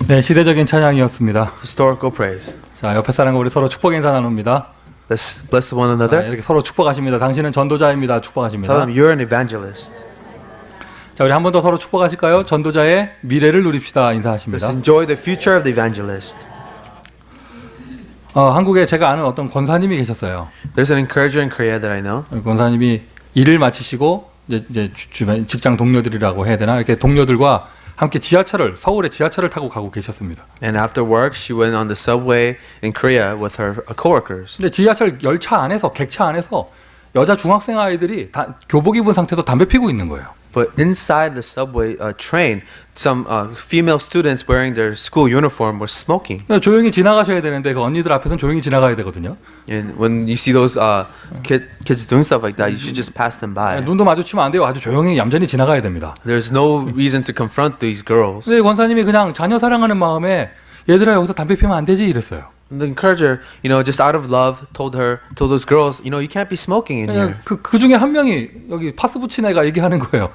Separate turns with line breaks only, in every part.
네, 시대적인 찬양이었습니다.
Historical praise.
자, 옆에 사람과 우리 서로 축복 인사 나눕니다.
Let's bless one
자,
another.
이렇게 서로 축복하십니다. 당신은 전도자입니다. 축복하십니다.
Tell them you're an evangelist.
자, 우리 한 번 더 서로 축복하실까요? 전도자의 미래를 누립시다. 인사하십니다.
Let's enjoy the future of the evangelist.
한국에 제가 아는 어떤 권사님이 계셨어요.
There's an encourager in Korea that I know.
권사님이 일을 마치시고 이제 주변 직장 동료들이라고 해야 되나? 이렇게 동료들과 함께 서울의 지하철을 타고 가고 계셨습니다.
And after work, she went on the subway in Korea with her coworkers.
근데 지하철 열차 안에서 객차 안에서 여자 중학생 아이들이 교복 입은 상태에서 담배 피고 있는 거예요.
But inside the subway train, some female students wearing their school uniform were smoking.
조용히 지나가셔야 되는데 그 언니들 앞에서는 조용히 지나가야 되거든요.
And when you see those kids doing stuff like that, you should just pass them by.
눈도 마주치면 안 돼요. 아주 조용히 얌전히 지나가야 됩니다.
There's no reason to confront these girls.
근데 권사님이 그냥 자녀 사랑하는 마음에 얘들아 여기서 담배 피면 안 되지 이랬어요.
And the encourager, just out of love, told those girls, you can't be smoking in here.
그 중에 한 명이 여기 파스 붙인 애가 얘기하는 거예요.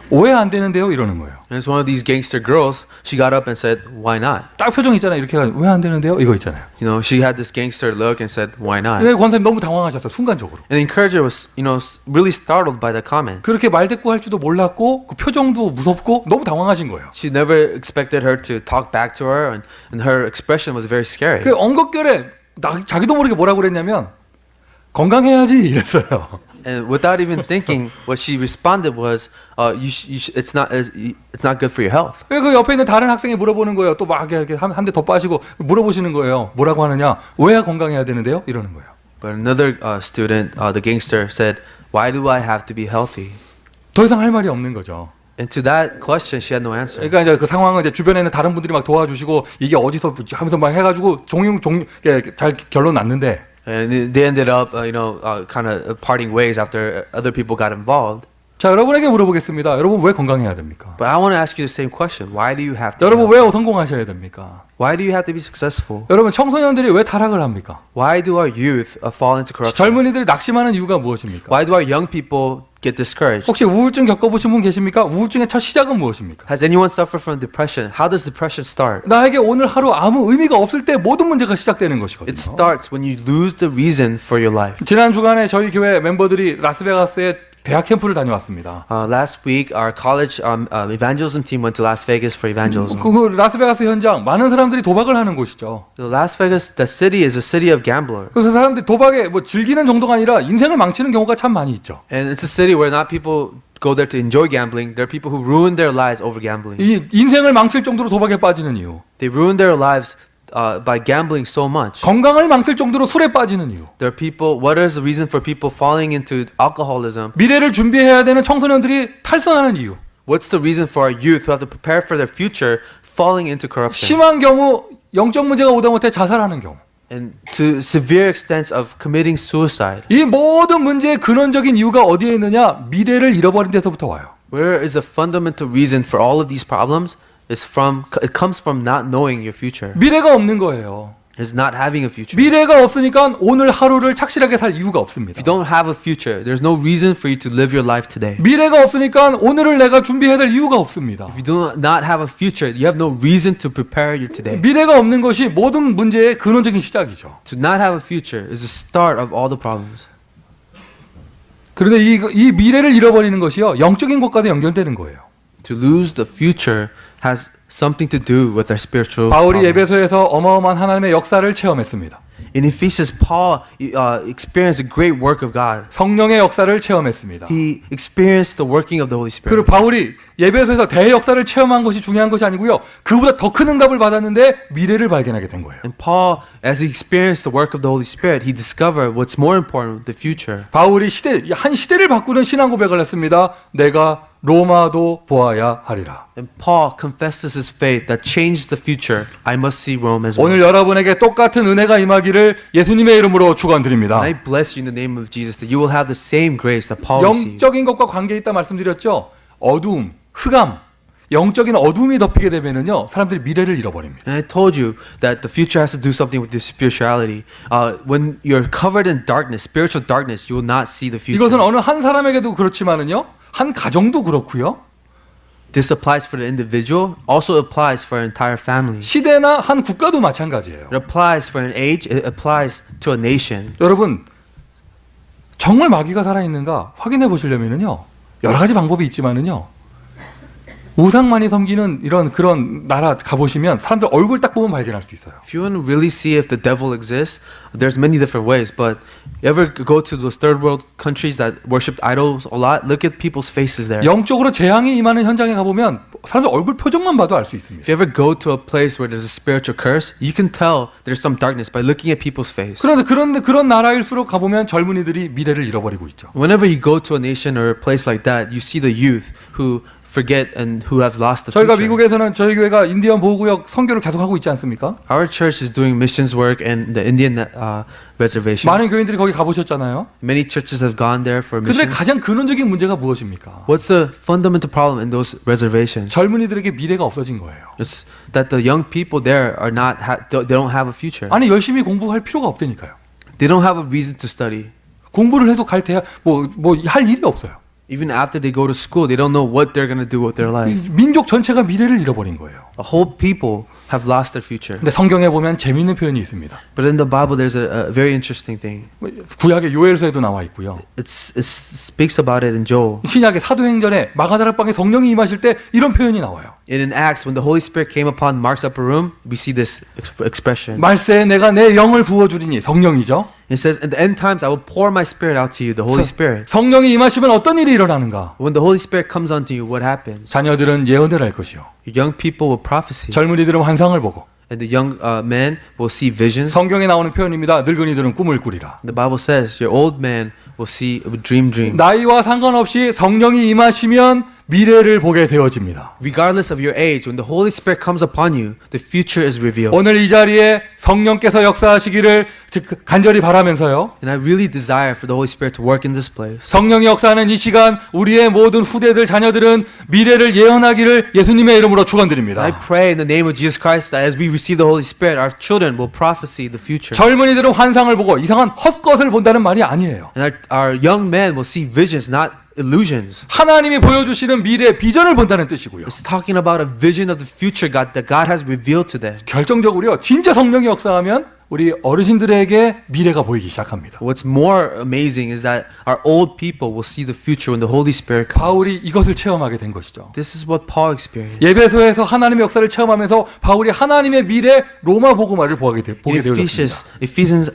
오해 안 되는데요 이러는 거예요.
And it's one of these gangster girls. She got up and said, "Why not?"
딱 표정 있잖아요. 이렇게 왜 안 되는데요? 이거 있잖아요.
She had this gangster look and said, "Why not?"
네, 권사님 너무 당황하셨어요. 순간적으로.
And the encourager was, really startled by the comment.
그렇게 말대꾸할 줄도 몰랐고 그 표정도 무섭고 너무 당황하신 거예요.
She never expected her to talk back to her, and her expression was very scary.
그 엉겁결에 자기도 모르게 뭐라고 그랬냐면 건강해야지 이랬어요.
And without even thinking, what she responded was, "It's not good for your health."
그 옆에 있는 다른 학생이 물어보는 거예요. 또 막 이렇게 한 대 더 빠지고 물어보시는 거예요. 뭐라고 하느냐? 왜 건강해야 되는데요? 이러는 거예요.
But another student, the gangster, said, "Why do I have to be healthy?"
더 이상 할 말이 없는 거죠.
And to that question, she had no answer.
그러니까 이제 그 상황은 이제 주변에 있는 다른 분들이 막 도와주시고 이게 어디서 하면서 막 해가지고 잘 결론 났는데.
And they ended up, kind of parting ways after other people got involved.
자, 여러분에게 물어보겠습니다. 여러분 왜 건강해야 됩니까?
But I want to ask you the same question. Why do you have to?
여러분 왜 성공하셔야 됩니까?
Why do you have to be successful?
여러분 청소년들이 왜 타락을 합니까?
Why do our youth fall into corruption?
젊은이들이 낙심하는 이유가 무엇입니까?
Why do our young people get discouraged?
혹시 우울증 겪어보신 분 계십니까? 우울증의 첫 시작은 무엇입니까?
Has anyone suffered from depression? How does depression start?
나에게 오늘 하루 아무 의미가 없을 때 모든 문제가 시작되는 것이거든요.
It starts when you lose the reason for your life.
지난 주간에 저희 교회 멤버들이 라스베가스에 대학 캠프를 다녀왔습니다.
Last week, our college evangelism team went to Las Vegas for evangelism.
그 라스베가스 현장 많은 사람들이 도박을 하는 곳이죠.
So Las Vegas, the city, is a city of gamblers.
그래서 사람들이 도박에 즐기는 정도가 아니라 인생을 망치는 경우가 참 많이 있죠.
And it's a city where not people go there to enjoy gambling. There are people who ruin their lives over gambling.
이 인생을 망칠 정도로 도박에 빠지는 이유.
They ruin their lives by gambling so much.
건강을 망칠 정도로 술에 빠지는 이유.
There are people. What is the reason for people falling into alcoholism?
미래를 준비해야 되는 청소년들이 탈선하는 이유.
What's the reason for our youth who have to prepare for their future falling into corruption?
심한 경우 영적 문제가 오다 못해 자살하는 경우.
And to severe extents of committing suicide.
이 모든 문제의 근원적인 이유가 어디에 있느냐? 미래를 잃어버린 데서부터 와요.
Where is the fundamental reason for all of these problems? It comes from not knowing your future.
미래가 없는 거예요.
It's not having a future.
미래가 없으니까 오늘 하루를 착실하게 살 이유가 없습니다.
If you don't have a future, there's no reason for you to live your life today.
미래가 없으니까 오늘을 내가 준비해야 될 이유가 없습니다.
If you do not have a future, you have no reason to prepare your today.
미래가 없는 것이 모든 문제의 근원적인 시작이죠.
To not have a future is the start of all the problems.
그런데 이 미래를 잃어버리는 것이요 영적인 것과도 연결되는 거예요.
To lose the future has something to do with our spiritual
바울이
problems.
에베소에서 어마어마한 하나님의 역사를 체험했습니다.
In Ephesians, Paul experienced a great work of God.
성령의 역사를 체험했습니다.
He experienced the working of the Holy
그리고
Spirit.
바울이 에베소에서 대역사를 체험한 것이 중요한 것이 아니고요. 그보다 더 큰 응답을 받았는데 미래를 발견하게 된 거예요.
And Paul, as he experienced the work of the Holy Spirit, he discovered what's more important, the future.
바울이 한 시대를 바꾸는 신앙 고백을 했습니다. 내가 로마도 보아야 하리라.
And Paul confesses his faith that changed the future. I must see Rome as well.
오늘 여러분에게 똑같은 은혜가 임하기를 예수님의 이름으로 축원드립니다.
And I bless you in the name of Jesus that you will have the same grace that Paul received.
영적인 것과 관계 있다 말씀드렸죠. 어두움, 흑암, 영적인 어둠이 덮이게 되면은요 사람들이 미래를 잃어버립니다.
And I told you that the future has to do something with your spirituality. When you're covered in darkness, spiritual darkness, you will not see the future.
이것은 어느 한 사람에게도 그렇지만은요 한 가정도 그렇고요.
This applies for the individual, also applies for an entire family.
시대나 한 국가도 마찬가지예요.
It applies for an age, it applies to a nation.
여러분 정말 마귀가 살아있는가 확인해 보시려면요 여러 가지 방법이 있지만은요 우상 많이 섬기는 이런 그런 나라 가보시면 사람들 얼굴 딱 보면 발견할 수 있어요.
If you want to really see if the devil exists, there's many different ways. But you ever go to those third world countries that worship idols a lot? Look at people's faces there.
영적으로 재앙이 임하는 현장에 가보면 사람들 얼굴 표정만 봐도 알 수 있습니다.
If you ever go to a place where there's a spiritual curse, you can tell there's some darkness by looking at people's face.
그런데 그런 나라일수록 가보면 젊은이들이 미래를 잃어버리고 있죠.
Whenever you go to a nation or a place like that, you see the youth who forget and who have lost the
저희가
future.
미국에서는 저희 교회가 인디언 보호구역 선교를 계속 하고 있지 않습니까?
Our church is doing missions work in the Indian reservations.
많은 교인들이 거기 가보셨잖아요.
Many churches have gone there for
그들의
missions.
가장 근원적인 문제가 무엇입니까?
What's the fundamental problem in those reservations?
젊은이들에게 미래가 없어진 거예요.
It's that the young people there are not they don't have a future.
아니 열심히 공부할 필요가 없다니까요.
They don't have a reason to study.
공부를 해도 갈 대학 할 일이 없어요.
Even after they go to school, they don't know what they're going to do with their life.
민족 전체가 미래를 잃어버린 거예요.
A whole people have lost their future.
근데 성경에 보면 재미있는 표현이 있습니다.
But in the Bible, there's a very interesting thing.
구약의 요엘서에도 나와 있고요.
It speaks about it in Joel.
신약의 사도행전에 마가다락방에 성령이 임하실 때 이런 표현이 나와요.
And in Acts, when the Holy Spirit came upon Mark's upper room, we see this expression.
말세에 내가 내 영을 부어주리니 성령이죠.
It says, "In the end times, I will pour my Spirit out to you, the Holy Spirit."
성령이 임하시면 어떤 일이 일어나는가?
When the Holy Spirit comes onto you, what happens?
자녀들은 예언을 할 것이요.
Young people will prophesy,
젊은이들은 환상을 보고.
and the young men will see visions.
성경에 나오는 표현입니다. 늙은이들은 꿈을 꾸리라.
The Bible says, "Your old man will see a dream."
나이와 상관없이 성령이 임하시면 미래를 보게 되어집니다.
Regardless of your age, when the Holy Spirit comes upon you, the future is revealed.
오늘 이 자리에 성령께서 역사하시기를 간절히 바라면서요.
And I really desire for the Holy Spirit to work in this place.
성령이 역사하는 이 시간 우리의 모든 후대들 자녀들은 미래를 예언하기를 예수님의 이름으로
I
축원드립니다.
pray in the name of Jesus Christ that as we receive the Holy Spirit, our children will prophesy the future.
젊은이들은 환상을 보고 이상한 헛것을 본다는 말이 아니에요.
And our young men will see visions, not illusions.
하나님이 보여주시는 미래 비전을 본다는 뜻이고요.
It's talking about a vision of the future that God has revealed to them.
결정적으로요. 진짜 성령이 역사하면 우리 어르신들에게 미래가 보이기 시작합니다.
What's more amazing is that our old people will see the future when the Holy Spirit comes.
바울이 이것을 체험하게 된 것이죠.
This is what Paul experienced.
예배소에서 하나님의 역사를 체험하면서 바울이 하나님의 미래 로마 복음화를 보게
In
되었습니다.
Ephesians,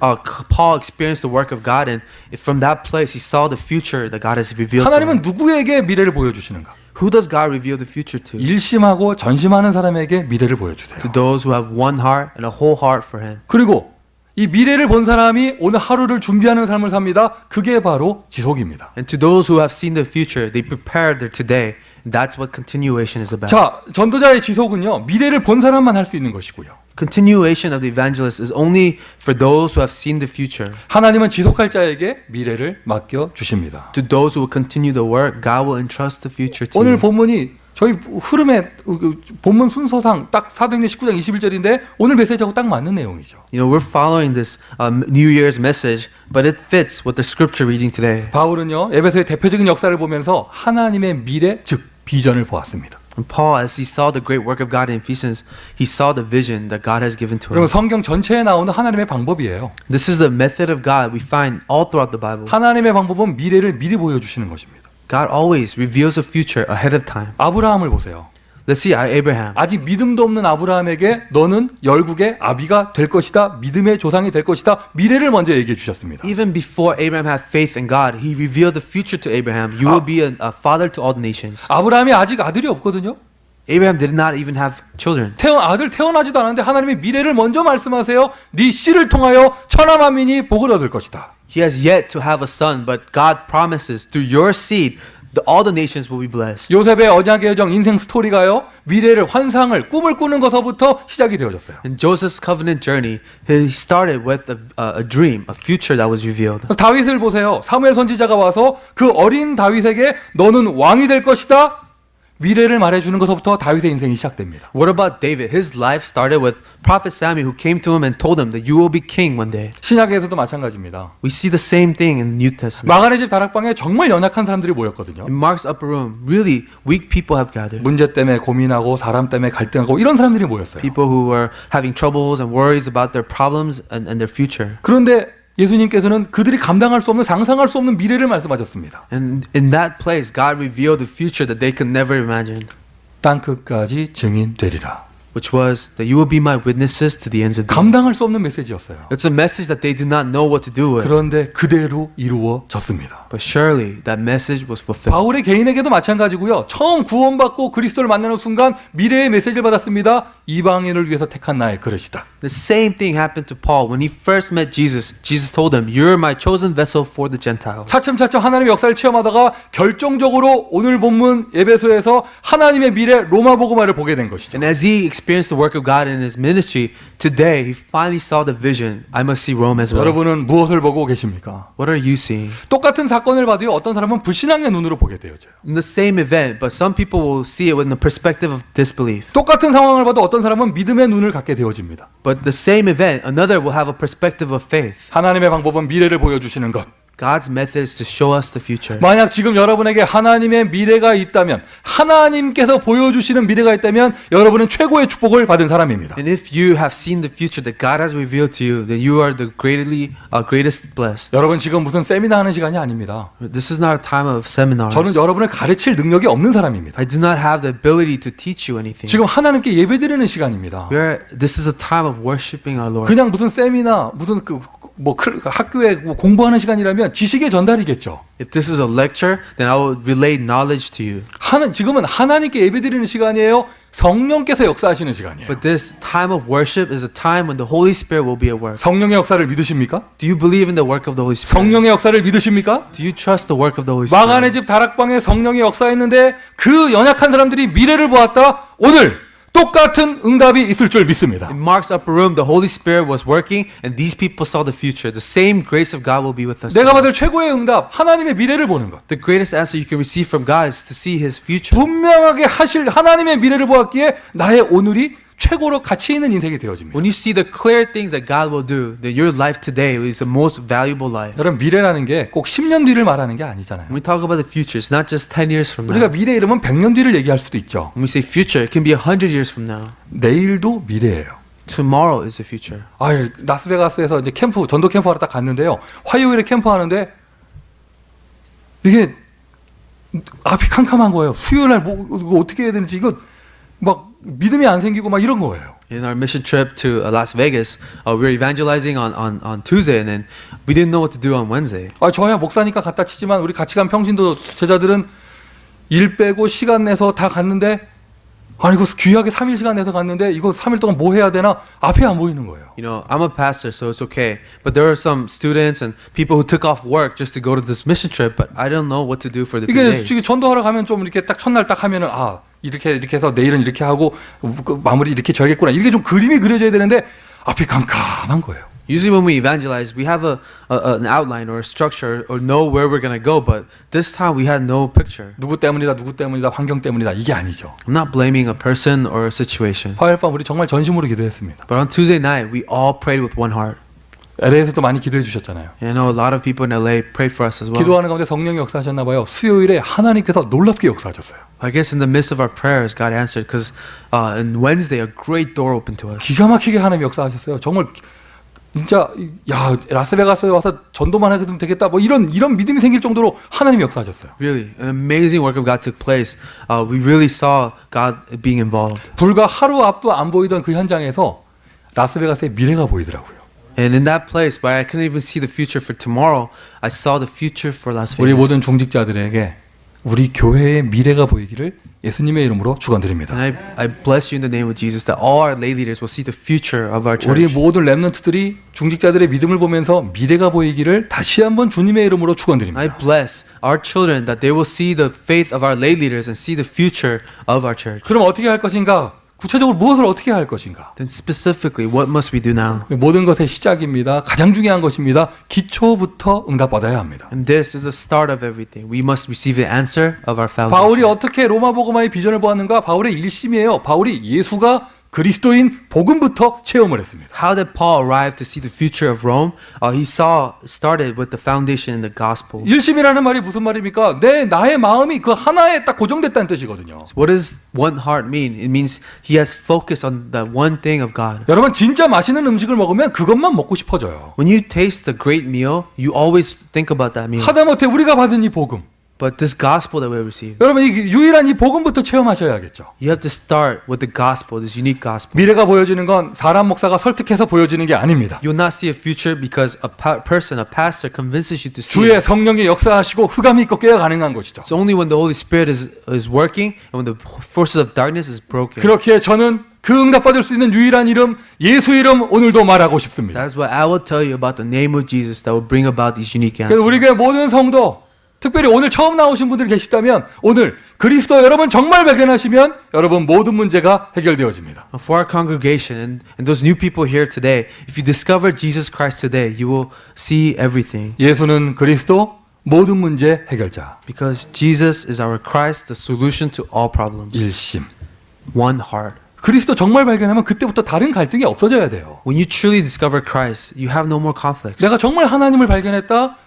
Paul experienced the work of God, and from that place he saw the future that God has revealed to him.
하나님은 누구에게 미래를 보여주시는가?
Who does God reveal the future to?
일심하고 전심하는 사람에게 미래를 보여주세요.
To those who have one heart and a whole heart for Him.
그리고 이 미래를 본 사람이 오늘 하루를 준비하는 삶을 삽니다. 그게 바로 지속입니다.
And to those who have seen the future, they prepare their today. That's what continuation is about.
자, 전도자의 지속은요. 미래를 본 사람만 할 수 있는 것이고요.
Continuation of the evangelist is only for those who have seen the future.
하나님은 지속할 자에게 미래를 맡겨 주십니다.
To those who will continue the work, God will entrust the future to
오늘
you.
본문이 저희 흐름의 본문 순서상 딱 사도행전 19장 21절인데 오늘 메시지하고 딱 맞는 내용이죠.
You know, we're following this New Year's message, but it fits with the scripture reading today.
바울은요. 에베소의 대표적인 역사를 보면서 하나님의 미래 즉 비전을 보았습니다.
And Paul, as he saw the great work of God in Ephesians, he saw the vision that God has given to
여러분
him.
성경 전체에 나오는 하나님의 방법이에요.
This is the method of God we find all throughout the Bible.
하나님의 방법은 미래를 미리 보여주시는 것입니다.
God always reveals the future ahead of time.
아브라함을 보세요.
Let's see Abraham.
아직 믿음도 없는 아브라함에게 너는 열국의 아비가 될 것이다. 믿음의 조상이 될 것이다. 미래를 먼저 얘기해 주셨습니다.
Even before Abraham had faith in God, he revealed the future to Abraham. You will be a father to all the nations.
아브라함이 아직 아들이 없거든요.
Abraham did not even have children.
아들 태어나지도 않았는데 하나님이 미래를 먼저 말씀하세요. 네 씨를 통하여 천하 만민이 복을 얻을 것이다.
He has yet to have a son, but God promises through your seed, all the nations will be blessed.
요셉의 언약의 여정 인생 스토리가요. 미래를 환상을 꿈을 꾸는 것서부터 시작이 되어졌어요.
In Joseph's covenant journey, he started with a dream, a future that was revealed.
다윗을 보세요. 사무엘 선지자가 와서 그 어린 다윗에게 너는 왕이 될 것이다. 미래를 말해주는 것부터 다윗의 인생이 시작됩니다.
What about David? His life started with Prophet Samuel who came to him and told him that you will be king one day.
신약에서도 마찬가지입니다.
We see the same thing in the New Testament.
마간의 집 다락방에 정말 연약한 사람들이 모였거든요.
In Mark's upper room, really weak people have gathered.
문제 때문에 고민하고 사람 때문에 갈등하고 이런 사람들이 모였어요.
People who were having troubles and worries about their problems and their future.
그런데 예수님께서는 그들이 감당할 수 없는 상상할 수 없는 미래를 말씀하셨습니다.
And in that place, God revealed the future that they could never imagine,
땅 끝까지 증인 되리라.
which was that you will be my witnesses to the ends of the earth.
감당할 수 없는 메시지였어요.
It's a message that they do not know what to do with.
그런데 그대로 이루어졌습니다.
But surely that message was fulfilled.
바울의 개인에게도 마찬가지고요. 처음 구원받고 그리스도를 만나는 순간 미래의 메시지를 받았습니다. 이방인을 위해서 택한 나의 그릇이다.
The same thing happened to Paul when he first met Jesus. Jesus told him, "You're my chosen vessel for the Gentiles."
차츰차츰 하나님의 역사를 체험하다가 결정적으로 오늘 본문 에베소에서 하나님의 미래 로마 복음화를 보게 된 것이죠.
And as he experienced the work of God in his ministry, today he finally saw the vision. I must see Rome as well.
여러분은 무엇을 보고 계십니까?
What are you seeing?
똑같은 사건을 봐도요. 어떤 사람은 불신앙의 눈으로 보게 되어져요.
In the same event, but some people will see it in the perspective of disbelief.
똑같은 상황을 봐도 어떤 사람은 믿음의 눈을 갖게 되어집니다.
But the same event, another will have a perspective of faith.
하나님의 방법은 미래를 보여주시는 것.
God's method is to show us the future.
만약 지금 여러분에게 하나님의 미래가 있다면, 하나님께서 보여주시는 미래가 있다면 여러분은 최고의 축복을 받은 사람입니다.
And if you have seen the future that God has revealed to you, then you are the greatest blessed.
여러분 지금 무슨 세미나 하는 시간이 아닙니다.
This is not a time of seminars.
저는 여러분을 가르칠 능력이 없는 사람입니다.
I do not have the ability to teach you anything.
지금 하나님께 예배드리는 시간입니다.
This is a time of worshiping our Lord.
그냥 무슨 세미나, 무슨 학교에 공부하는 시간이라면 지식의 전달이겠죠.
If this is a lecture, then I will relay knowledge to you.
지금은 하나님께 예배드리는 시간이에요. 성령께서 역사하시는 시간이에요.
But this time of worship is a time when the Holy Spirit will be at work.
성령의 역사를 믿으십니까?
Do you believe in the work of the Holy Spirit?
성령의 역사를 믿으십니까?
Do you trust the work of the Holy
마간의
Spirit?
집 다락방에 성령이 역사했는데 그 연약한 사람들이 미래를 보았다. 오늘 똑같은 응답이 있을 줄 믿습니다.
In Mark's upper room, the Holy Spirit was working, and these people saw the future. The same grace of God will be with us.
내가 받을 최고의 응답, 하나님의 미래를 보는 것.
The greatest answer you can receive from God is to see His future.
분명하게 하실 하나님의 미래를 보았기에 나의 오늘이 최고로 가치 있는 인생이 되어집니다.
When you see the clear things that God will do, then your life today is the most valuable life.
여러분 미래라는 게 꼭 10년 뒤를 말하는 게 아니잖아요.
When we talk about the future, it's not just 10 years from
우리가
now.
미래 이러면 100년 뒤를 얘기할 수도 있죠.
When we say future, it can be 100 years from now.
내일도 미래예요.
Tomorrow is the future.
라스베가스에서 이제 캠프 전도 캠프하러 딱 갔는데요. 화요일에 캠프하는데 이게 앞이 캄캄한 거예요. 수요일 날 이거 어떻게 해야 되는지 이거 막 믿음이 안 생기고 막 이런 거예요.
In our mission trip to Las Vegas, we were evangelizing on Tuesday, and then we didn't know what to do on Wednesday.
저야 목사니까 갔다 치지만 우리 같이 간 평신도 제자들은 일 빼고 시간 내서 다 갔는데 이거 귀하게 3일 시간 내서 갔는데 이거 3일 동안 뭐 해야 되나 앞에 안 보이는 거예요.
You know, I'm a pastor, so it's okay. But there are some students and people who took off work just to go to this mission trip, but I don't know what to do for the 2
이게 지금
days.
전도하러 가면 좀 이렇게 딱 첫날 딱 하면은 이렇게 해서 내일은 이렇게 하고 마무리 이렇게 줘야겠구나. 이게 좀 그림이 그려져야 되는데 앞이 깜깜한 거예요.
Usually when we evangelize, we have an outline or a structure or know where we're going to go, but this time we had no picture.
누구 때문이다, 환경 때문이다 이게 아니죠.
I'm not blaming a person or a situation.
화요일 밤 우리 정말 전심으로 기도했습니다.
But on Tuesday night, we all prayed with one heart.
LA에서도 많이 기도해 주셨잖아요.
And I know a lot of people in LA prayed for us as well.
기도하는 가운데 성령이 역사하셨나 봐요. 수요일에 하나님께서 놀랍게 역사하셨어요.
I guess in the midst of our prayers, God answered because on Wednesday, a great door opened to us.
기가 막히게 하나님이 역사하셨어요. 정말 진짜 라스베가스에 와서 전도만 해도 되겠다. 뭐 이런 믿음이 생길 정도로 하나님이 역사하셨어요.
Really, an amazing work of God took place. We really saw God being involved.
불과 하루 앞도 안 보이던 그 현장에서 라스베가스의 미래가 보이더라고요.
And in that place, where I couldn't even see the future for tomorrow, I saw the future for Las
우리
Vegas.
모든 중직자들에게 우리 교회의 미래가 보이기를 예수님의 이름으로 축원드립니다.
And I bless you in the name of Jesus that all our lay leaders will see the future of our
우리
church.
모든 렘넌트들이 중직자들의 믿음을 보면서 미래가 보이기를 다시 한번 주님의 이름으로
I
축원드립니다.
bless our children that they will see the faith of our lay leaders and see the future of our church.
그럼 어떻게 할 것인가? 구체적으로 무엇을 어떻게 할 것인가?
Then specifically, what must we do now?
모든 것의 시작입니다. 가장 중요한 것입니다. 기초부터 응답받아야 합니다.
And this is the start of everything. We must receive the answer of our
바울이
foundation.
어떻게 로마복음화의 비전을 보았는가? 바울의 일심이에요. 바울이 예수가 그리스도인 복음부터 체험을 했습니다.
How did Paul arrive to see the future of Rome? He started with the foundation in the gospel.
일심이라는 말이 무슨 말입니까? 나의 마음이 그 하나에 딱 고정됐다는 뜻이거든요.
What does one heart mean? It means he has focused on that one thing of God.
여러분 진짜 맛있는 음식을 먹으면 그것만 먹고 싶어져요.
When you taste the great meal, you always think about that meal.
하다못해 우리가 받은 이 복음,
But this gospel that we receive,
여러분 이 유일한 이 복음부터 체험하셔야겠죠.
you have to start with the gospel, this unique gospel.
미래가 보여지는 건 사람 목사가 설득해서 보여지는 게 아닙니다.
You'll not see a future because a pastor convinces you to see
주의
it.
성령이 역사하시고 흑암이 꺾여야 가능한 것이죠.
It's only when the Holy Spirit is working and when the forces of darkness is broken.
그렇기에 저는 그 응답받을 수 있는 유일한 이름 예수 이름 오늘도 말하고 싶습니다.
That's why I will tell you about the name of Jesus that will bring about these unique
그래서
answers.
우리 교회 모든 성도 특별히 오늘 처음 나오신 분들이 계시다면 오늘 그리스도 여러분 정말 발견하시면 여러분 모든 문제가 해결되어집니다.
For our congregation and those new people here today, if you discover Jesus Christ today, you will see everything.
예수는 그리스도 모든 문제 해결자.
Because Jesus is our Christ, the solution to all problems.
일심.
One heart.
그리스도 정말 발견하면 그때부터 다른 갈등이 없어져야 돼요.
When you truly discover Christ, you have no more conflicts.
내가 정말 하나님을 발견했다.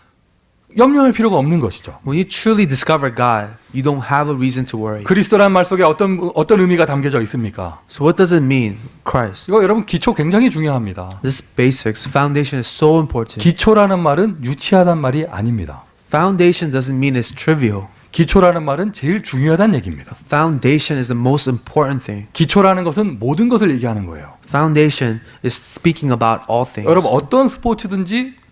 염려할 필요가 없는 것이죠.
When you truly discover God, you don't have a reason to worry.
그리스도라는 말 속에 어떤 의미가 담겨져 있습니까?
So what does it mean, Christ?
이거 여러분 기초 굉장히 중요합니다.
This basics, foundation is so important.
기초라는 말은 유치하단 말이 아닙니다.
Foundation doesn't mean it's trivial.
기초라는 말은 제일 중요하다는 얘기입니다.
Foundation is the most important thing.
기초라는 것은 모든 것을 얘기하는 거예요.
Foundation is speaking about all things.
여러분 어떤 스포츠든지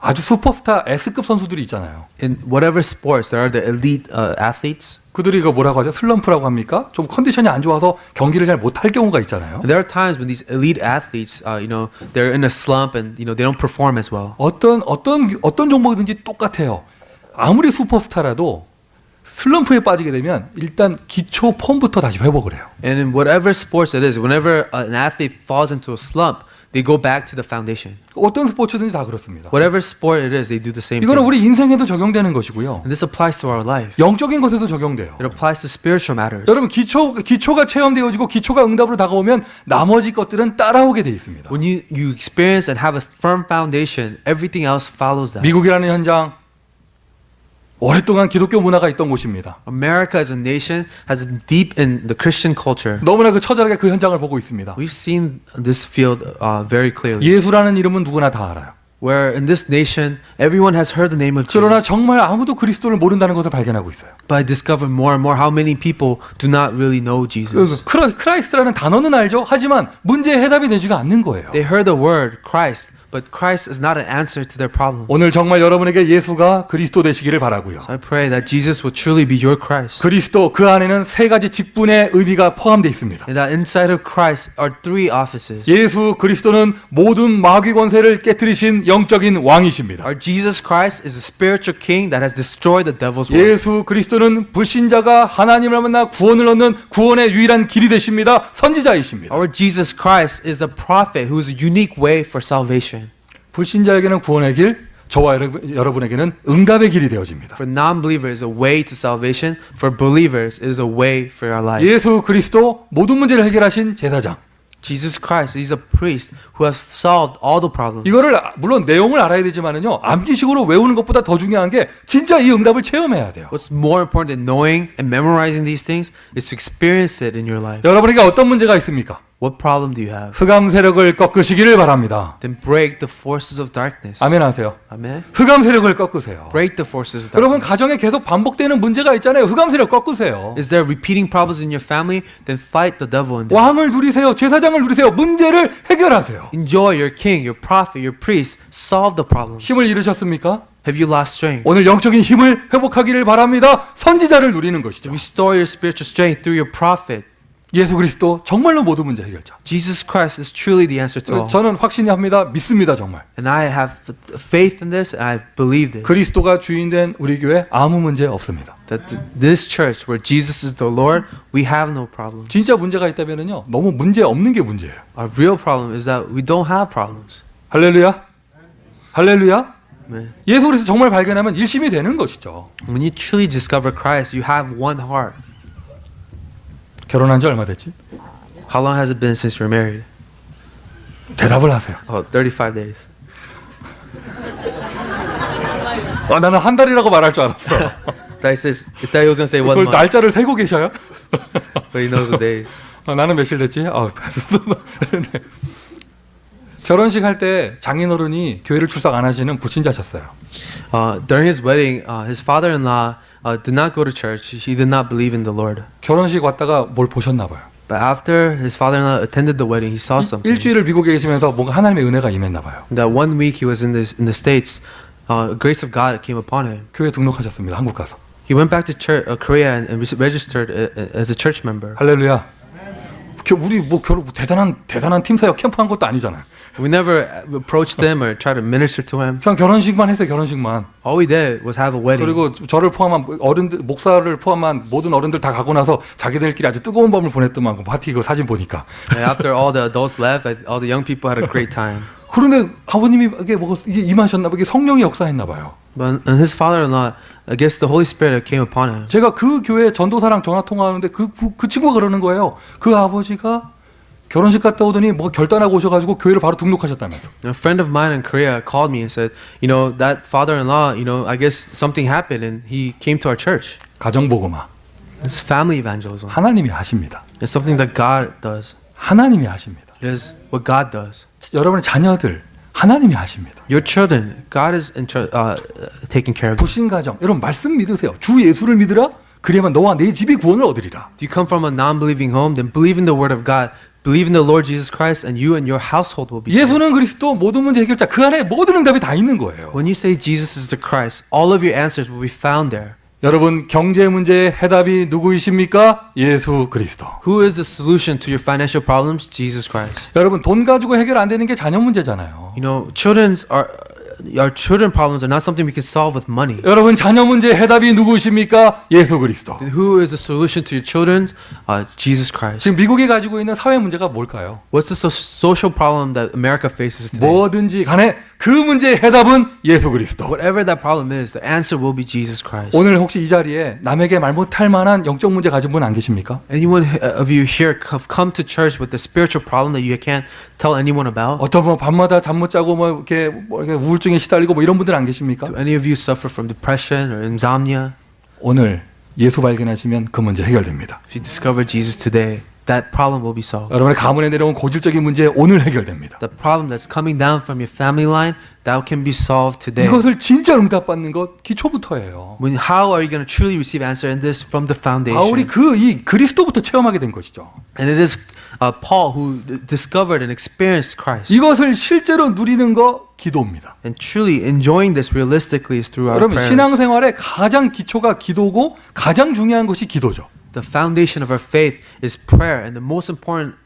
아주 슈퍼스타 S급 선수들이 있잖아요.
In whatever sports, there are the elite athletes.
그들이 이거 뭐라고 하죠? 슬럼프라고 합니까? 좀 컨디션이 안 좋아서 경기를 잘 못할 경우가 있잖아요.
And there are times when these elite athletes, they're in a slump and they don't perform as well.
어떤 종목이든지 똑같아요. 아무리 슈퍼스타라도 슬럼프에 빠지게 되면 일단 기초 폼부터 다시 회복을 해요.
And in whatever sports it is, whenever an athlete falls into a slump, they go back to the foundation.
어떤 스포츠든지 다 그렇습니다.
Whatever sport it is, they do the same
이거는
thing.
우리 인생에도 적용되는 것이고요.
And this applies to our life.
영적인 것에도 적용돼요.
It applies to spiritual matters.
여러분 기초가 체험되어지고 기초가 응답으로 다가오면 나머지 것들은 따라오게 돼 있습니다.
When you experience and have a firm foundation, everything else follows that.
미국이라는 현장 오랫동안 기독교 문화가 있던 곳입니다.
America as a nation has been deep in the Christian culture.
너무나 처절하게 그 현장을 보고 있습니다.
We've seen this field very clearly.
예수라는 이름은 누구나 다 알아요.
Where in this nation, everyone has heard the name of
그러나
Jesus.
정말 아무도 그리스도를 모른다는 것을 발견하고 있어요.
But I discover more and more how many people do not really know Jesus.
크라이스트라는 단어는 알죠. 하지만 문제의 해답이 되지가 않는 거예요.
They heard the word Christ, but Christ is not an answer to their problem.
오늘 정말 여러분에게 예수가 그리스도 되시기를 바라고요.
So I pray that Jesus will truly be your Christ.
그리스도 그 안에는 세 가지 직분의 의미가 포함되어 있습니다.
And that inside of Christ are three offices.
예수 그리스도는 모든 마귀 권세를 깨뜨리신 영적인 왕이십니다.
Our Jesus Christ is a spiritual king that has destroyed the devil's work.
예수 그리스도는 불신자가 하나님을 만나 구원을 얻는 구원의 유일한 길이 되십니다. 선지자이십니다.
Our Jesus Christ is the prophet who is a unique way for salvation.
불신자에게는 구원의 길, 저와 여러분에게는 응답의 길이 되어집니다.
For non-believers, a way to salvation. For believers, it is a way for our life.
예수 그리스도 모든 문제를 해결하신 제사장.
Jesus Christ, He's a priest who has solved all the problems.
이거를 물론 내용을 알아야 되지만은요 암기식으로 외우는 것보다 더 중요한 게 진짜 이 응답을 체험해야 돼요.
What's more important than knowing and memorizing these things is to experience it in your life.
여러분에게 어떤 문제가 있습니까?
What problem do you have?
흑암 세력을 꺾으시기를 바랍니다.
Then break the forces of darkness.
아멘 하세요.
Amen.
흑암 세력을 꺾으세요.
Break the forces of
여러분
darkness.
가정에 계속 반복되는 문제가 있잖아요. 흑암 세력 꺾으세요.
Is there repeating problems in your family? Then fight the devil in them.
왕을 누리세요. 제사장을 누리세요. 문제를 해결하세요.
Enjoy your king, your prophet, your priest. Solve the problems.
힘을 잃으셨습니까?
Have you lost strength?
오늘 영적인 힘을 회복하기를 바랍니다. 선지자를 누리는 것이죠.
Restore your spiritual strength through your prophet.
예수 그리스도 정말로 모든 문제 해결자.
Jesus Christ is truly the answer to all.
저는 확신이 합니다. 믿습니다, 정말.
And I have faith in this, and I believe this.
그리스도가 주인된 우리 교회 아무 문제 없습니다.
That this church, where Jesus is the Lord, we have no problem.
진짜 문제가 있다면은요, 너무 문제 없는 게 문제예요.
Our real problem is that we don't have problems.
할렐루야, 할렐루야.
Man.
예수 그리스도 정말 발견하면 일심이 되는 것이죠.
When you truly discover Christ, you have one heart.
결혼한 지 얼마 됐지?
How long has it been since you're married?
대답을 하세요.
Oh, 35 days.
나는 한 달이라고 말할 줄 알았어.
I thought he was gonna say 1
그걸
month,
날짜를 세고 계셔요?
but he knows the days.
나는 며칠 됐지? 네. 결혼식 할 때 장인어른이 교회를 출석 안 하시는 불신자셨어요.
During his wedding, his father-in-law did not go to church. He did not believe in the Lord.
결혼식 왔다가 뭘 보셨나 봐요.
But after his father-in-law attended the wedding, he saw something.
일주일을 미국에 계시면서 뭔가 하나님의 은혜가 임했나 봐요.
That 1 week he was in the States, grace of God came upon him.
교회 등록하셨습니다. 한국 가서.
He went back to church, Korea and registered as a church member.
할렐루야. 우리 뭐 결혼 대단한 팀 사역 캠프 한 것도 아니잖아요.
We never approached him or tried to minister to him.
그냥 결혼식만 했어요. 결혼식만.
All we did was have a wedding.
그리고 저를 포함한 어른들, 목사를 포함한 모든 어른들 다 가고 나서 자기들끼리 아주 뜨거운 밤을 보냈더만 그 파티 그 사진 보니까.
And after all the adults left, all the young people had a great time.
그런데 아버님이 이게 임하셨나 봐. 이게 성령이 역사했나 봐요.
But and his father-in-law, I guess the Holy Spirit came upon him.
제가 그 교회 전도사랑 전화 통화하는데 그 친구가 그러는 거예요. 그 아버지가 결혼식 갔다 오더니 뭐 결단하고 오셔가지고 교회를 바로 등록하셨다면서.
A friend of mine in Korea called me and said, you know, that father-in-law, you know, I guess something happened and he came to our church.
가정복음화.
It's family evangelism.
하나님이 하십니다.
It's something that God does.
하나님이 하십니다.
It is what God does.
여러분의 자녀들 하나님이 하십니다.
Your children, God is taking care of them.
불신가정, 여러분 말씀 믿으세요. 주 예수를 믿으라. 그래야만 너와 내 집이 구원을 얻으리라.
If you come from a non-believing home, then believe in the word of God. Believe in the Lord Jesus Christ, and you and your household will be saved.
예수는 그리스도 모든 문제 해결자. 그 안에 모든 응답이 다 있는 거예요.
When you say Jesus is the Christ, all of your answers will be found there.
여러분 경제 문제의 해답이 누구이십니까? 예수 그리스도.
Who is the solution to your financial problems? Jesus Christ.
여러분 돈 가지고 해결 안 되는 게 자녀 문제잖아요.
You know, our children problems are not something we can solve with money.
여러분 자녀 문제의 해답이 누구십니까? 예수 그리스도.
Who is the solution to your children? Jesus Christ.
지금 미국이 가지고 있는 사회 문제가 뭘까요?
What's the social problem that America faces today?
뭐든지 간에 그 문제의 해답은 예수 그리스도.
Whatever that problem is, the answer will be Jesus Christ.
오늘 혹시 이 자리에 남에게 말 못할 만한 영적 문제 가진 분 안 계십니까?
Anyone of you here have come to church with a spiritual problem that you can't tell anyone about?
어떤 분 밤마다 잠 못 자고 뭐 이렇게 우울증에 시달리고 뭐 이런 분들 안 계십니까?
Do any of you suffer from depression or insomnia?
오늘 예수 발견하시면 그 문제 해결됩니다.
If you discover Jesus today, that problem will be solved.
여러분의 가문에 내려온 고질적인 문제 오늘 해결됩니다.
The problem that's coming down from your family line, that can be solved today.
이것을 진짜 응답받는 것 기초부터예요.
How are you going to truly receive answer in this from the
바울이
foundation?
이 그리스도부터 체험하게 된 것이죠.
And it is Paul who discovered and experienced Christ.
이것을 실제로 누리는 거 기도입니다.
And truly enjoying this realistically is through our
여러분
prayers.
신앙생활의 가장 기초가 기도고 가장 중요한 것이 기도죠.
The foundation of our faith is prayer, and the most important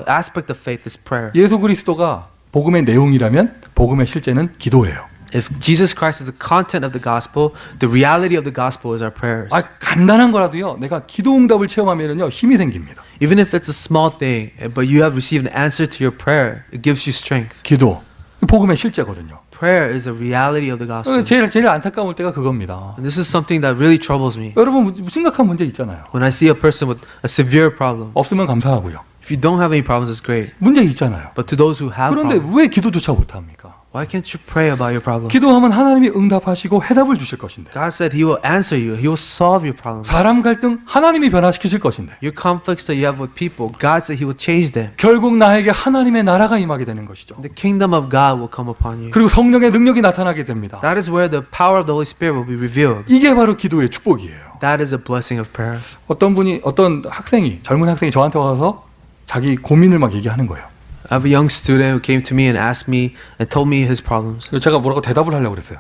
aspect of faith is prayer.
예수 그리스도가 복음의 내용이라면 복음의 실제는 기도예요.
If Jesus Christ is the content of the gospel, the reality of the gospel is our prayers.
간단한 거라도요. 내가 기도 응답을 체험하면은요 힘이 생깁니다.
Even if it's a small thing, but you have received an answer to your prayer, it gives you strength.
기도 복음의 실제거든요.
Prayer is a reality of the gospel.
제일 안타까울 때가 그겁니다.
And this is something that really troubles me.
여러분 심각한 문제 있잖아요.
When I see a person with a severe problem,
없으면 감사하고요.
if you don't have any problems, it's great.
문제 있잖아요.
But to those who have
그런데
problems,
왜 기도조차 못합니까?
why can't you pray about your problem?
기도하면 하나님이 응답하시고 해답을 주실 것인데
God said He will answer you. He will solve your problems.
사람 갈등 하나님이 변화시키실 것인데
Your conflicts that you have with people, God said He will change them.
결국 나에게 하나님의 나라가 임하게 되는 것이죠.
The kingdom of God will come upon you.
그리고 성령의 능력이 나타나게 됩니다.
That is where the power of the Holy Spirit will be revealed.
이게 바로 기도의 축복이에요.
That is a blessing of prayer.
어떤 학생이 젊은 학생이 저한테 와서 자기 고민을 막 얘기하는 거예요.
I have a young student who came to me and asked me and told me his problems.
그래서 제가 뭐라고 대답을 하려고 그랬어요.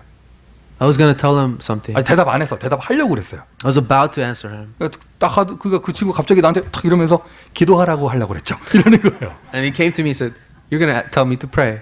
I was gonna tell him something.
아니 대답 안 했어. 대답하려고 그랬어요.
I was about to answer him.
딱 하도 그 친구 갑자기 나한테 탁 이러면서 기도하라고 하려고 그랬죠. 이러는 거예요.
And he came to me and said, "You're gonna tell me to pray."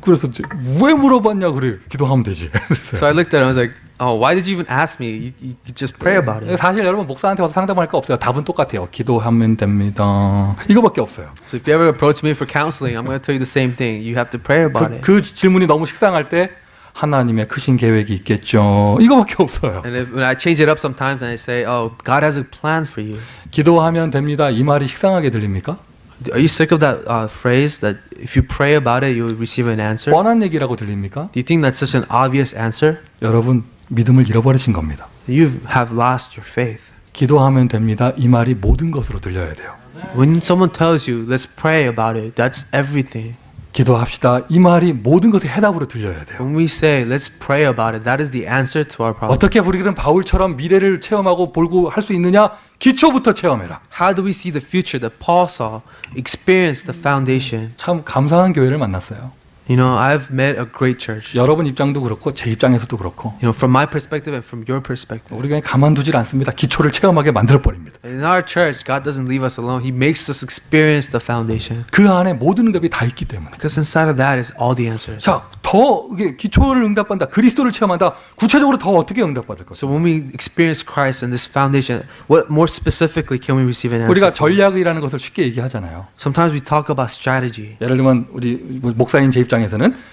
그래서 이제 왜 물어봤냐 그래. 기도하면 되지.
So I looked at him. I was like, "Oh, why did you even ask me? You could just pray about it."
사실 여러분 목사한테 와서 상담할 거 없어요. 답은 똑같아요. 기도하면 됩니다. 이거밖에 없어요.
So if you ever approach me for counseling, I'm gonna tell you the same thing. You have to pray about it.
그 질문이 너무 식상할 때 하나님의 크신 계획이 있겠죠. 이거밖에 없어요.
And when I change it up sometimes and I say, "Oh, God has a plan for you,"
기도하면 됩니다. 이 말이 식상하게 들립니까?
are you sick of that phrase that if you pray about it, you will receive an answer?
뻔한 얘기라고 들립니까?
Do you think that's such an obvious answer?
여러분 믿음을 잃어버리신 겁니다.
You have lost your faith.
기도하면 됩니다. 이 말이 모든 것으로 들려야 돼요.
When someone tells you, "Let's pray about it," that's everything.
기도합시다. 이 말이 모든 것의 해답으로 들려야 돼요.
When we say, "Let's pray about it," that is the answer to our problem.
어떻게 우리는 바울처럼 미래를 체험하고 볼고 할 수 있느냐? 기초부터 체험해라.
How do we see the future that Paul saw, experience the foundation?
참 감사한 교회를 만났어요.
You know, I've met a great church.
여러분 입장도 그렇고 제 입장에서도 그렇고
You know, from my perspective and from your perspective.
우리가 그냥 가만두질 않습니다. 기초를 체험하게 만들어 버립니다.
In our church, God doesn't leave us alone. He makes us experience the foundation.
그 안에 모든 응답이 다 있기 때문에.
Because inside of that is all the answers.
자, 더 이게 기초를 응답받는다. 그리스도를 체험한다. 구체적으로 더 어떻게 응답받을 것이죠?
So when we experience Christ and this foundation, what more specifically can we receive an answer?
우리가 전략이라는 것을 쉽게 얘기하잖아요.
Sometimes we talk about strategy.
예를 들면 우리 목사인 제 입장에서는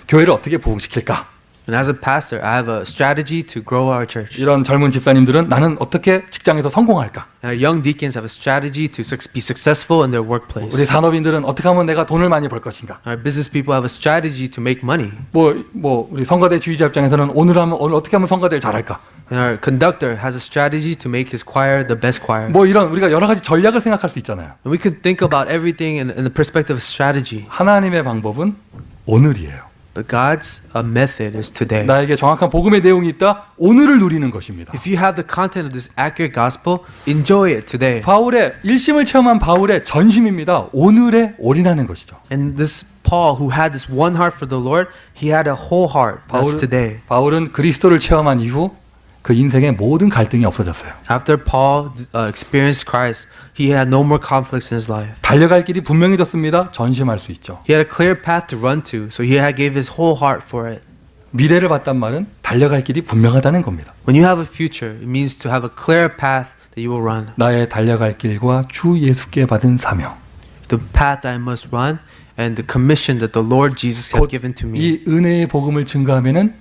교회를 어떻게 부흥시킬까?
And as a pastor, I have a strategy to grow our church.
이런 젊은 집사님들은 나는 어떻게 직장에서 성공할까?
And our young deacons have a strategy to be successful in their workplace.
우리 산업인들은 어떻게 하면 내가 돈을 많이 벌 것인가?
Our business people have a strategy to make money.
뭐 우리 성가대 주의자 입장에서는 오늘 어떻게 하면 성가대를 잘할까?
And our conductor has a strategy to make his choir the best choir.
뭐 이런 우리가 여러 가지 전략을 생각할 수 있잖아요.
And we can think about everything in the perspective of strategy.
하나님의 방법은 오늘이에요.
But God's method is today.
나에게 정확한 복음의 내용이 있다. 오늘을 누리는 것입니다.
If you have the content of this accurate gospel, enjoy it today.
바울의 일심을 체험한 바울의 전심입니다. 오늘에 올인하는 것이죠.
And this Paul, who had this one heart for the Lord, he had a whole heart. That's today.
바울은 그리스도를 체험한 이후 그 인생의 모든 갈등이 없어졌어요.
After Paul experienced Christ, he had no more conflicts in his life.
달려갈 길이 분명해졌습니다. 전심할 수 있죠.
He had a clear path to run to, so he had gave his whole heart for it.
미래를 봤단 말은 달려갈 길이 분명하다는 겁니다.
When you have a future, it means to have a clear path that you will run.
나의 달려갈 길과 주 예수께 받은 사명.
The path that I must run and the commission that the Lord Jesus has given to me.
이 은혜의 복음을 증거하면은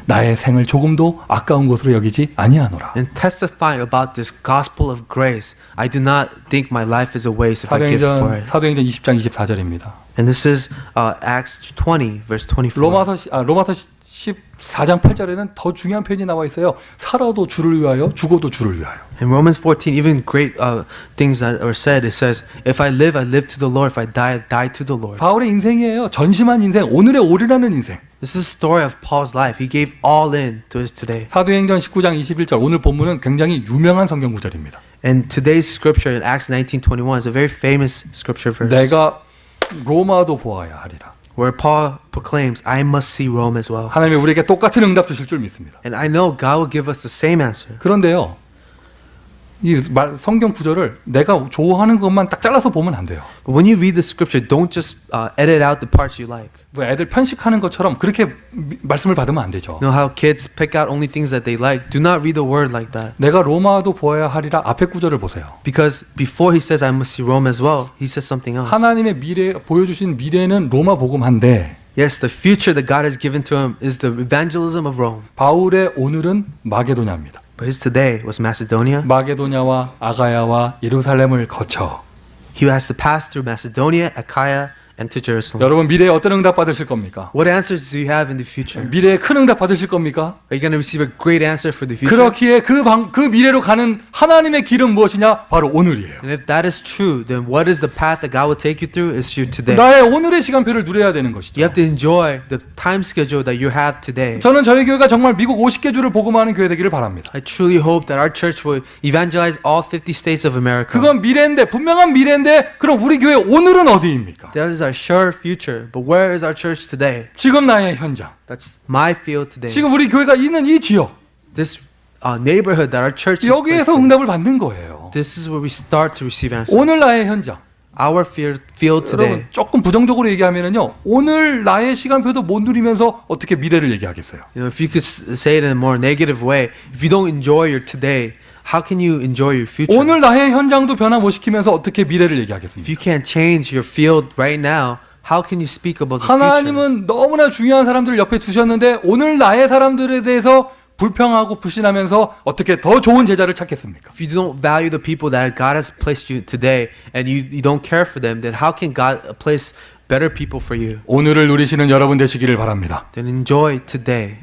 나의 생을 조금도 아까운 것으로 여기지 아니하노라.
And testifying about this gospel of grace, I do not think my life is a waste if I give for it.
사도행전 20장 24절입니다.
And this is Acts 20, verse 24.
로마서 14장 8절에는 더 중요한 표현이 나와 있어요. 살아도 주를 위하여, 죽어도 주를 위하여.
In Romans 14, even great things that are said, it says, "If I live to the Lord. If I die to the Lord."
바울의 인생이에요. 전심한 인생, 오늘에 올인하는 인생.
This is the story of Paul's life. He gave all in to his today.
사도행전 19장 21절 오늘 본문은 굉장히 유명한 성경 구절입니다.
And today's scripture in Acts 19:21 is a very famous scripture verse.
내가 로마도 보아야 하리라.
Where Paul proclaims, "I must see Rome as well."
하나님이 우리에게 똑같은 응답 주실 줄 믿습니다.
And I know God will give us the same answer.
그런데요. 이 성경 구절을 내가 좋아하는 것만 딱 잘라서 보면 안 돼요.
But when you read the scripture, don't just edit out the parts you like.
뭐 애들 편식하는 것처럼 그렇게 말씀을 받으면 안 되죠.
You know how kids pick out only things that they like? Do not read the word like that.
내가 로마도 보아야 하리라 앞에 구절을 보세요.
Because before he says I must see Rome as well, he says something else.
하나님의 미래 보여주신 미래는 로마 복음한데
Yes, the future that God has given to him is the evangelism of Rome.
바울의 오늘은 마게도냐입니다.
But his today was Macedonia.
마게도냐와 아가야와 예루살렘을 거쳐
He has to pass through Macedonia, Achaia, and to Jerusalem.
여러분 미래에 어떤 응답 받으실 겁니까?
What answers do you have in the future?
미래에 큰 응답 받으실 겁니까?
Are you going to receive a great answer for the future?
그렇기에 그 미래로 가는 하나님의 길은 무엇이냐? 바로 오늘이에요.
And if that is true, then what is the path that God will take you through is you today.
나의 오늘의 시간표를 누려야 되는 것이죠.
You have to enjoy the time schedule that you have today.
저는 저희 교회가 정말 미국 50개 주를 복음하는 교회 되기를 바랍니다.
I truly hope that our church will evangelize all 50 states of America.
그건 미래인데 분명한 미래인데 그럼 우리 교회 오늘은 어디입니까?
That is is our sure future, but where is our church today?
지금 나의 현장.
That's my field today.
지금 우리 교회가 있는 이 지역.
This neighborhood that our church is placed
여기에서
in.
응답을 받는 거예요.
This is where we start to receive answers.
오늘 나의 현장.
Our field today.
여러분 조금 부정적으로 얘기하면은요. 오늘 나의 시간표도 못 누리면서 어떻게 미래를 얘기하겠어요?
You know, if you could say it in a more negative way, if you don't enjoy your today, how can you enjoy your future?
오늘 나의 현장도 변화 못 시키면서 어떻게 미래를
If
얘기하겠습니까?
you can't change your field right now, how can you speak about the future?
하나님은 너무나 중요한 사람들을 옆에 두셨는데 오늘 나의 사람들에 대해서 불평하고 불신하면서 어떻게 더 좋은 제자를 찾겠습니까?
If you don't value the people that God has placed you today and you don't care for them, then how can God place better people for you?
오늘을 누리시는 여러분 되시기를 바랍니다.
Then enjoy today.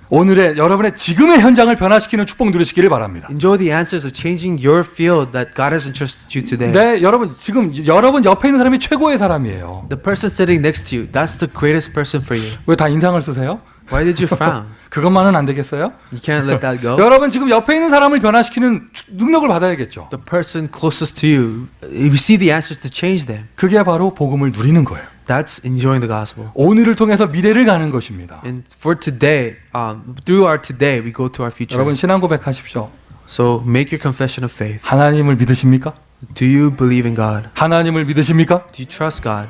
오늘의 여러분의 지금의 현장을 변화시키는 축복 누리시기를 바랍니다.
Enjoy the answers of changing your field that God has entrusted you today.
네, 여러분 지금 여러분 옆에 있는 사람이 최고의 사람이에요.
The person sitting next to you, that's the greatest person for you.
왜 다 인상을 쓰세요?
Why did you frown?
그것만은 안 되겠어요?
You can't let that go.
여러분 지금 옆에 있는 사람을 변화시키는 능력을 받아야겠죠.
The person closest to you, you receive the answers to change them.
그게 바로 복음을 누리는 거예요.
That's enjoying the gospel.
오늘을 통해서 미래를 가는 것입니다.
And for today, through our today, we go to our future.
여러분 신앙 고백하십시오.
So make your confession of faith.
하나님을 믿으십니까?
Do you believe in God?
하나님을 믿으십니까?
Do you trust God?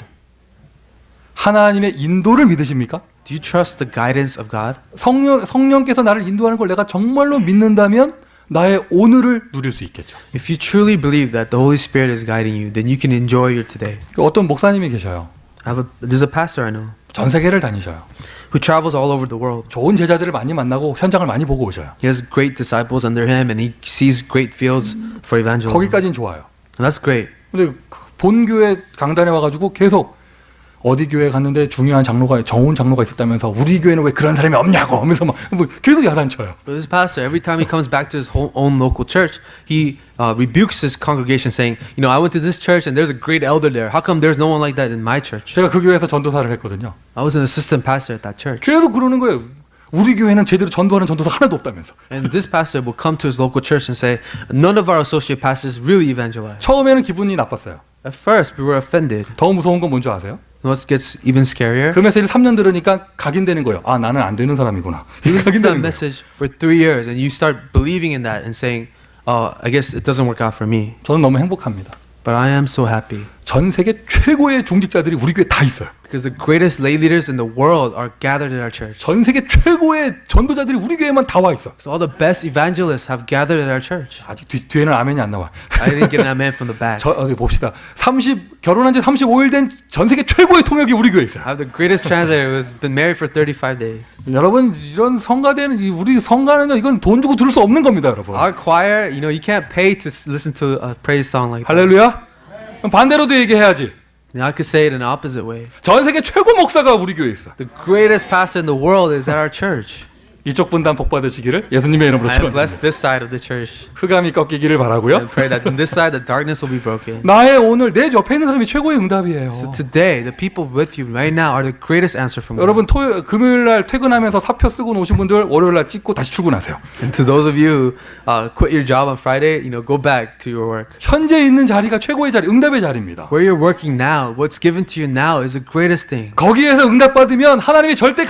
하나님의 인도를 믿으십니까?
Do you trust the guidance of God?
성령께서 나를 인도하는 걸 내가 정말로 믿는다면 나의 오늘을 누릴 수 있겠죠.
If you truly believe that the Holy Spirit is guiding you, then you can enjoy your today.
어떤 목사님이 계셔요.
There's a pastor I know
전 세계를 다니셔요.
who travels all over the world.
좋은 제자들을 많이 만나고 현장을 많이 보고 오셔요.
He has great disciples under him, and he sees great fields for evangelism.
거기까지는 좋아요.
And that's great.
근데 본 교회 강단에 와가지고 계속 어디 교회 갔는데 중요한 장로가 정훈 장로가 있었다면서 우리 교회는 왜 그런 사람이 없냐고 하면서 막 계속 야단쳐요.
But this pastor, every time he comes back to his own local church, he rebukes his congregation, saying, "You know, I went to this church and there's a great elder there. How come there's no one like that in my church?"
제가 그 교회에서 전도사를 했거든요.
I was an assistant pastor at that church.
계속 그러는 거예요. 우리 교회는 제대로 전도하는 전도사 하나도 없다면서.
And this pastor will come to his local church and say, "None of our associate pastors really evangelize."
처음에는 기분이 나빴어요.
At first, we were offended.
더 무서운 건 뭔지 아세요?
What gets even scarier?
그 메시지를 3년 들으니까 각인되는 거예요. 아, 나는 안 되는 사람이구나.
You listen to that
각인되는 거예요.
message for 3 years and you start believing in that and saying, "Oh, I guess it doesn't work out for me."
저는 너무 행복합니다.
But I am so happy
전 세계 최고의 중직자들이 우리 교회에 다 있어요.
because the greatest lay leaders in the world are gathered in our church.
전 세계 최고의 전도자들이 우리 교회만 다 와 있어.
So all the best evangelists have gathered in our church.
아직 뒤에는 아멘이 안 나와.
I didn't get an amen from the back.
어디 봅시다. 결혼한 지 35일 된 전 세계 최고의 통역이 우리 교회에 있어요.
I have the greatest translator who's been married for 35 days.
여러분 이런 성가대는 우리 성가는요 이건 돈 주고 들을 수 없는 겁니다, 여러분.
Our choir, you know, you can't pay to listen to a praise song like that.
할렐루야. 그럼 반대로도 얘기해야지.
Now I could say it in an opposite way.
전 세계 최고 목사가 우리 교회에 있어.
The greatest pastor in the world is at our church.
이쪽 분단 복 받으시기를 예수님의 이름으로
I bless
축원합니다.
this side of the church.
흑암이 꺾이기를 바라고요.
And pray that in this side the darkness will be broken.
나의 오늘 내 옆에 있는 사람이 최고의 응답이에요.
So today, the people with you right now are the greatest answer from God.
여러분 금요일 날 퇴근하면서 사표 쓰고 오신 분들 월요일 날 찍고 다시 출근하세요.
And to those of you who quit your job on Friday, you know, go back to your work.
현재 있는 자리가 최고의 자리, 응답의 자리입니다.
Where you're working now, what's given to you now is the greatest thing.
거기에서 응답 받으면 하나님이 절대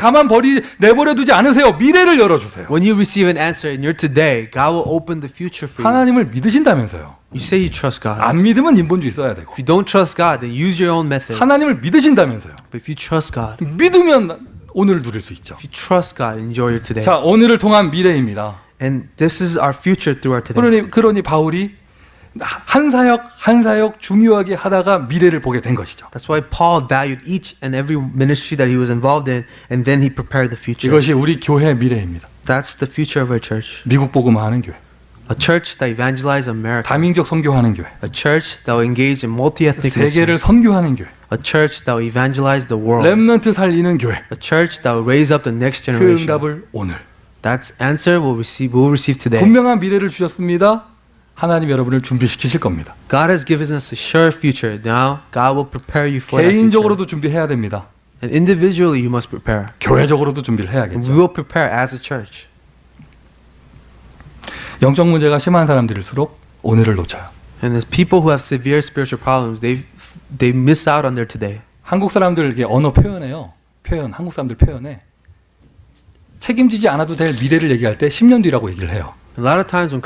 내버려 두지 않으세요. 미래를 열어주세요.
When you receive an answer in your today, God will open the future for you.
하나님을 믿으신다면서요.
You say you trust God.
안 믿으면 인본주의 써야 되고.
If you don't trust God, then use your own methods.
하나님을 믿으신다면서요.
But if you trust God,
믿으면 오늘을 누릴 수 있죠.
if you trust God, enjoy your today.
자, 오늘을 통한 미래입니다.
And this is our future through our today.
그러니 바울이 한 사역 중요하게 하다가 미래를 보게 된 것이죠.
That's why Paul valued each and every ministry that he was involved in, and then he prepared the future.
이것이 우리 교회의 미래입니다.
That's the future of our church.
미국 복음화하는 교회,
A church that evangelizes America.
다민족 선교하는 교회,
A church that will engage in multi-ethnic
세계를
mission.
선교하는 교회,
A church that will evangelize the world.
렘넌트 살리는 교회.
A church that will raise up the next
그
generation.
응답을 오늘
That's answer we'll receive today.
분명한 미래를 주셨습니다. 하나님 여러분을 준비시키실 겁니다.
God has given us a sure future. Now God will prepare you for that future.
개인적으로도 준비해야 됩니다.
And individually you must prepare.
교회적으로도 준비를
And we
해야겠죠.
will prepare as a church.
영적 문제가 심한 사람들일수록 오늘을 놓쳐요.
And as people who have severe spiritual problems, they miss out on their today.
한국 사람들 언어 표현해요. 한국 사람들 표현에 책임지지 않아도 될 미래를 얘기할 때 10년 뒤라고 얘기를 해요.
A lot of times when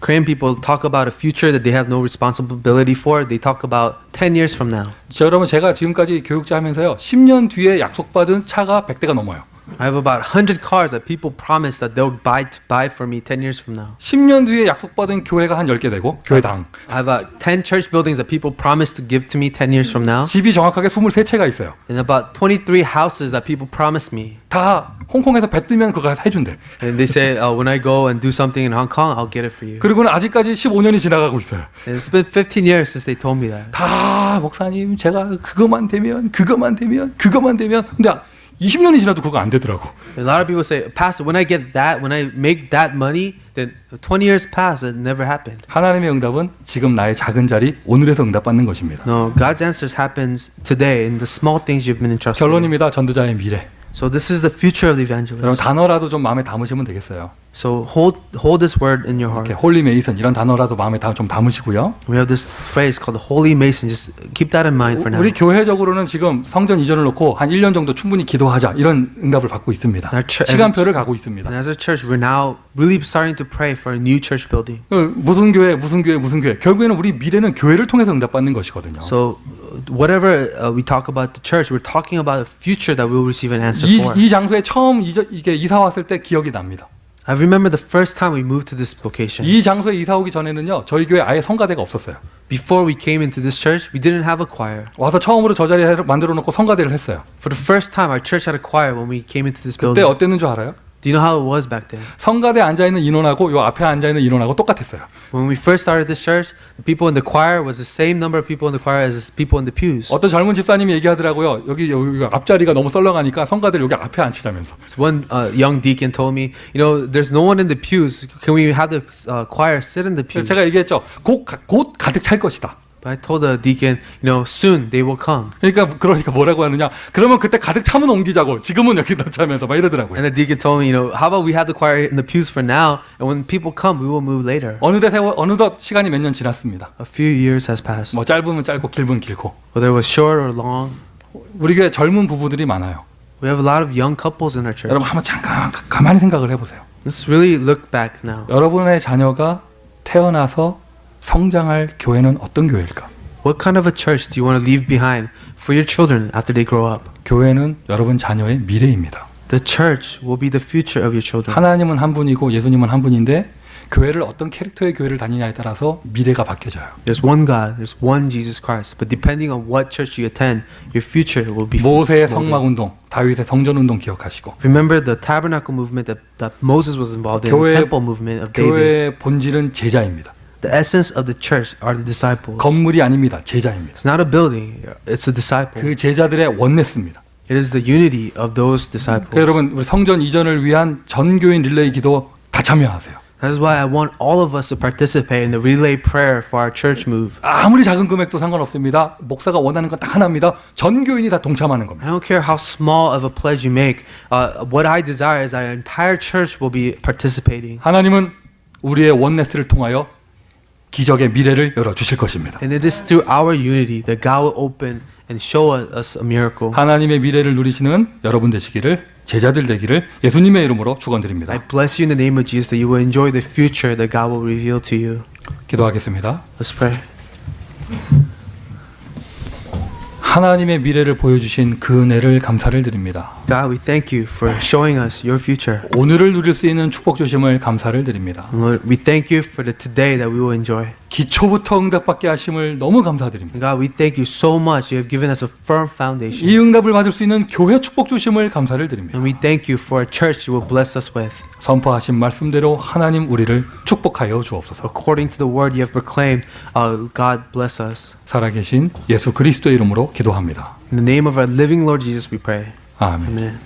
Korean people talk about a future that they have no responsibility for, they talk about 10 years from now.
자, 여러분 제가 지금까지 교육자 하면서요. 10년 뒤에 약속받은 차가 100대가 넘어요.
I have about 100 cars that people promise that they'll buy for me 10 years from now.
10년 뒤에 약속받은 교회가 한 10개 되고 교회당.
I have about 10 church buildings that people promise to give to me 10 years from now.
집이 정확하게 23채가 있어요.
And about 23 houses that people promise me.
다 홍콩에서 배 뜨면 그거 해준대.
And they say, when I go and do something in Hong Kong, I'll get it for you.
그리고는 아직까지 15년이 지나가고 있어요.
And it's been 15 years since they told me that.
다 목사님 제가 그거만 되면 근데 20년이 지나도 그거 안 되더라고.
A lot of people say, Pastor, when I get that, when I make that money, then 20 years pass, it never happened.
하나님의 응답은 지금 나의 작은 자리 오늘에서 응답받는 것입니다.
No, God's answers happens today in the small things you've been entrusted with.
결론입니다. 전도자의 미래.
So this is the future of the
여러분
evangelist.
단어라도 좀 마음에 담으시면 되겠어요.
So hold this word in your heart.
이렇게 홀리 메이슨 이런 단어라도 마음에 좀 담으시고요.
We have this phrase called the Holy Mason. Just keep that in mind for now.
우리 교회적으로는 지금 성전 이전을 놓고 한 1년 정도 충분히 기도하자 이런 응답을 받고 있습니다. 시간표를 가고 있습니다.
And as a church, we're now really starting to pray for a new church building.
무슨 교회 결국에는 우리 미래는 교회를 통해서 응답받는 것이거든요.
So whatever we talk about the church, we're talking about a future that we'll receive an answer for.
이 장소에 처음 이게 이사 왔을 때 기억이 납니다.
I remember the first time we moved to this location.
이 장소에 이사 오기 전에는요. 저희 교회 아예 성가대가 없었어요.
Before we came into this church, we didn't have a choir.
와서 처음으로 저 자리에 만들어 놓고 성가대를 했어요.
For the first time, our church had a choir when we came into this
그때
building.
어땠는 줄 알아요?
Do you know how it was back then?
성가대 앉아 있는 인원하고 요 앞에 앉아 있는 인원하고 똑같았어요.
When we first started this church, the people in the choir was the same number of people in the choir as the people in the pews.
어떤 젊은 집사님이 얘기하더라고요. 여기 앞자리가 너무 썰렁하니까 성가대를 여기 앞에 앉히자면서.
So one young deacon told me, you know, there's no one in the pews. Can we have the choir sit in the pews?
제가 얘기했죠. 곧 가득 찰 것이다.
But I told the deacon, you know, soon they will come.
그러니까 뭐라고 하느냐? 그러면 그때 가득 차면 옮기자고. 지금은 여기 넣자면서 막 이러더라고요.
And the deacon told me, you know, how about we have the choir in the pews for now, and when people come, we will move later.
어느덧 시간이 몇 년 지났습니다.
A few years has passed.
뭐 짧으면 짧고 길면 길고.
Whether it was short or long,
우리 교회 젊은 부부들이 많아요.
we have a lot of young couples in our church.
여러분 한번 잠깐 가만히 생각을 해보세요.
Let's really look back now.
여러분의 자녀가 태어나서 성장할 교회는 어떤 교회일까?
What kind of a church do you want to leave behind for your children after they grow up?
교회는 여러분 자녀의 미래입니다.
The church will be the future of your children.
하나님은 한 분이고 예수님은 한 분인데 교회를 어떤 캐릭터의 교회를 다니냐에 따라서 미래가 바뀌어져요.
There's one God, there's one Jesus Christ. But depending on what church you attend, your future will be
모세의
molded.
성막 운동, 다윗의 성전 운동 기억하시고
Remember the tabernacle movement that Moses was involved in, the temple movement of David.
교회의 본질은 제자입니다.
The essence of the church are the disciples.
건물이 아닙니다. 제자입니다.
It's not a building, it's a disciple.
그 제자들의 원네스입니다.
It is the unity of those disciples.
그러니까 여러분 우리 성전 이전을 위한 전교인 릴레이 기도 다 참여하세요.
That is why I want all of us to participate in the relay prayer for our church move.
아무리 작은 금액도 상관없습니다. 목사가 원하는 건 딱 하나입니다. 전교인이 다 동참하는 겁니다.
I don't care how small of a pledge you make. What I desire is our entire church will be participating.
하나님은 우리의 원네스를 통하여 기적의 미래를 열어주실 것입니다.
And it is through our unity that God will open and show us a miracle.
하나님의 미래를 누리시는 여러분 되시기를 제자들 되기를 예수님의 이름으로 축원드립니다.
I bless you in the name of Jesus that you will enjoy the future that God will reveal to you.
기도하겠습니다.
Let's pray.
하나님의 미래를 보여주신 그 은혜를 감사를 드립니다.
God, we thank you for showing us your future.
오늘을 누릴 수 있는 축복 주심을 감사를 드립니다.
Lord, we thank you for the today that we will enjoy.
기초부터 응답받게 하심을 너무 감사드립니다.
God, we thank you so much. You have given us a firm foundation.
이 응답을 받을 수 있는 교회 축복 주심을 감사를 드립니다.
And we thank you for a church you will bless us with.
선포하신 말씀대로 하나님 우리를 축복하여 주옵소서.
According to the word you have proclaimed, God bless us.
살아계신 예수 그리스도의 이름으로 기도합니다.
In the name of our living Lord Jesus we pray.
아멘.
Amen.